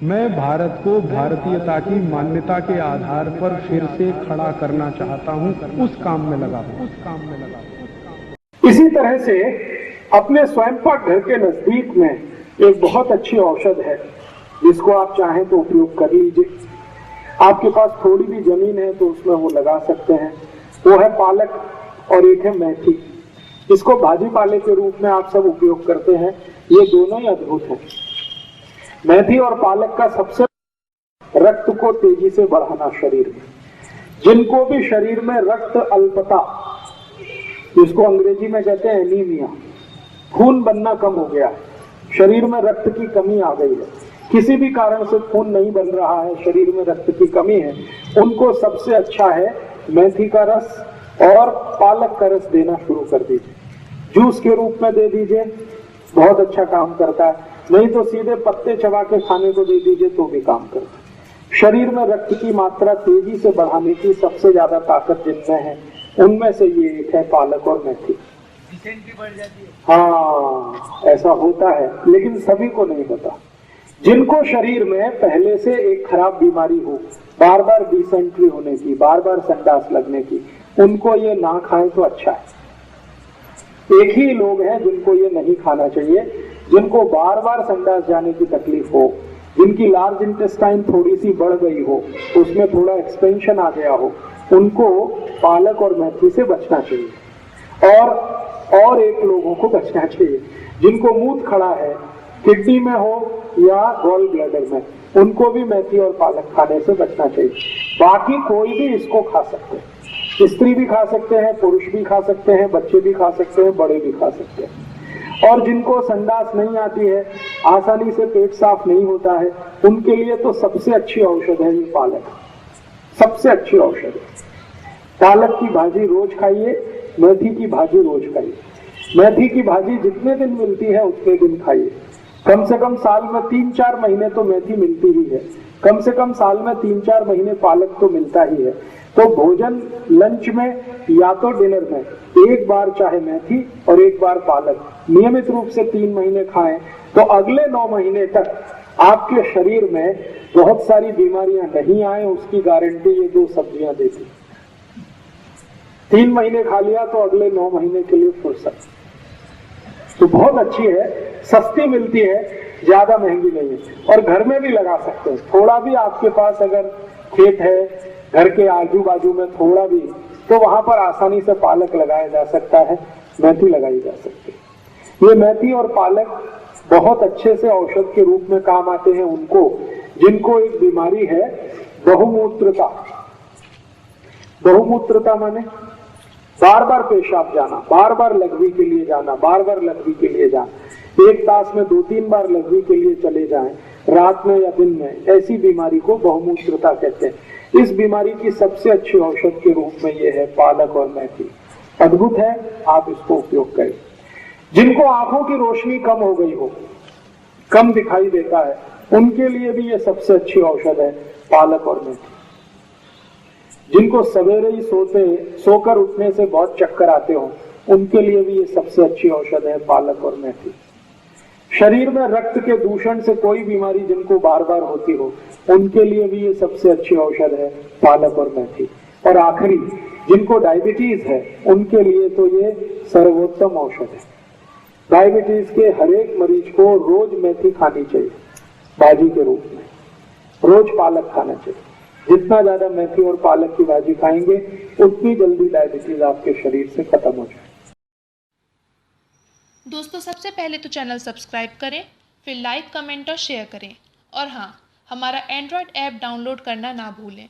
मैं भारत को भारतीयता की मान्यता के आधार पर फिर से खड़ा करना चाहता हूं, उस काम में लगा हूं। इसी तरह से अपने स्वयं पाक घर के नजदीक में एक बहुत अच्छी औषध है जिसको आप चाहें तो उपयोग कर लीजिए। आपके पास थोड़ी भी जमीन है तो उसमें वो लगा सकते हैं। वो है पालक और एक है मेथी। इसको भाजी पाले के रूप में आप सब उपयोग करते हैं। ये दोनों ही अद्भुत हैं। मेथी और पालक का सबसे रक्त को तेजी से बढ़ाना शरीर में। जिनको भी शरीर में रक्त अल्पता, जिसको अंग्रेजी में कहते हैं एनीमिया, खून बनना कम हो गया है, शरीर में रक्त की कमी आ गई है, किसी भी कारण से खून नहीं बन रहा है, शरीर में रक्त की कमी है, उनको सबसे अच्छा है मेथी का रस और पालक का रस देना शुरू कर दीजिए। जूस के रूप में दे दीजिए, बहुत अच्छा काम करता है। नहीं तो सीधे पत्ते चबा के खाने को दे दीजिए तो भी काम करता है। शरीर में रक्त की मात्रा तेजी से बढ़ाने की सबसे ज्यादा ताकत जिनमें है उनमें से ये एक है पालक और मेथी। बढ़ जाती है। हाँ, ऐसा होता है, लेकिन सभी को नहीं होता। जिनको शरीर में पहले से एक खराब बीमारी हो, बार बार डिसेंट्री होने की, बार बार संडास लगने की, उनको ये ना खाएं तो अच्छा है। एक ही लोग हैं जिनको ये नहीं खाना चाहिए, जिनको बार बार संडास जाने की तकलीफ हो, जिनकी लार्ज इंटेस्टाइन थोड़ी सी बढ़ गई हो, उसमें थोड़ा एक्सपेंशन आ गया हो, उनको पालक और मेथी से बचना चाहिए। और एक लोगों को बचना चाहिए जिनको मूत्र खड़ा है, किडनी में हो या गॉल ब्लैडर में, उनको भी मेथी और पालक खाने से बचना चाहिए। बाकी कोई भी इसको खा सकते हैं, स्त्री भी खा सकते हैं, पुरुष भी खा सकते हैं, बच्चे भी खा सकते हैं, बड़े भी खा सकते हैं। और जिनको संडास नहीं आती है, आसानी से पेट साफ नहीं होता है, उनके लिए तो सबसे अच्छी औषध है ये पालक, सबसे अच्छी औषध है। पालक की भाजी रोज खाइए, मेथी की भाजी रोज खाइए। मेथी की भाजी जितने दिन मिलती है उतने दिन खाइए। कम से कम साल में 3-4 महीने तो मेथी मिलती ही है, कम से कम साल में 3-4 महीने पालक तो मिलता ही है। तो भोजन लंच में या तो डिनर में एक बार चाहे मेथी और एक बार पालक नियमित रूप से 3 महीने खाएं तो अगले 9 महीने तक आपके शरीर में बहुत सारी बीमारियां नहीं आए, उसकी गारंटी ये 2 सब्जियां देती। 3 महीने खा लिया तो अगले 9 महीने के लिए फुर्सत। तो बहुत अच्छी है, सस्ती मिलती है, ज्यादा महंगी नहीं है और घर में भी लगा सकते हैं। थोड़ा भी आपके पास अगर खेत है, घर के आजू बाजू में थोड़ा भी, तो वहां पर आसानी से पालक लगाया जा सकता है, मेथी लगाई जा सकती है। ये मेथी और पालक बहुत अच्छे से औषध के रूप में काम आते हैं उनको जिनको एक बीमारी है बहुमूत्रता। बहुमूत्रता माने बार बार पेशाब जाना, बार बार लघवी के लिए जाना, बार बार लघवी के लिए जाना, एक तास में 2-3 बार लघवी के लिए चले जाएं, रात में या दिन में, ऐसी बीमारी को बहुमूत्रता कहते हैं। इस बीमारी की सबसे अच्छी औषध के रूप में यह है पालक और मेथी। अद्भुत है, आप इसको उपयोग करें। जिनको आंखों की रोशनी कम हो गई हो, कम दिखाई देता है, उनके लिए भी यह सबसे अच्छी औषध है पालक और मेथी। जिनको सवेरे ही सोकर उठने से बहुत चक्कर आते हो, उनके लिए भी ये सबसे अच्छी औषध है पालक और मेथी। शरीर में रक्त के दूषण से कोई बीमारी जिनको बार बार होती हो, उनके लिए भी ये सबसे अच्छी औषध है पालक और मेथी। और आखिरी, जिनको डायबिटीज है, उनके लिए तो ये सर्वोत्तम औषध है। डायबिटीज के हर एक मरीज को रोज मेथी खानी चाहिए भाजी के रूप में, रोज पालक खाना चाहिए। जितना ज्यादा मेथी और पालक की भाजी खाएंगे उतनी जल्दी डायबिटीज आपके शरीर से खत्म हो जाए। दोस्तों, सबसे पहले तो चैनल सब्सक्राइब करें, फिर लाइक, कमेंट और शेयर करें। और हाँ, हमारा एंड्रॉयड ऐप डाउनलोड करना ना भूलें।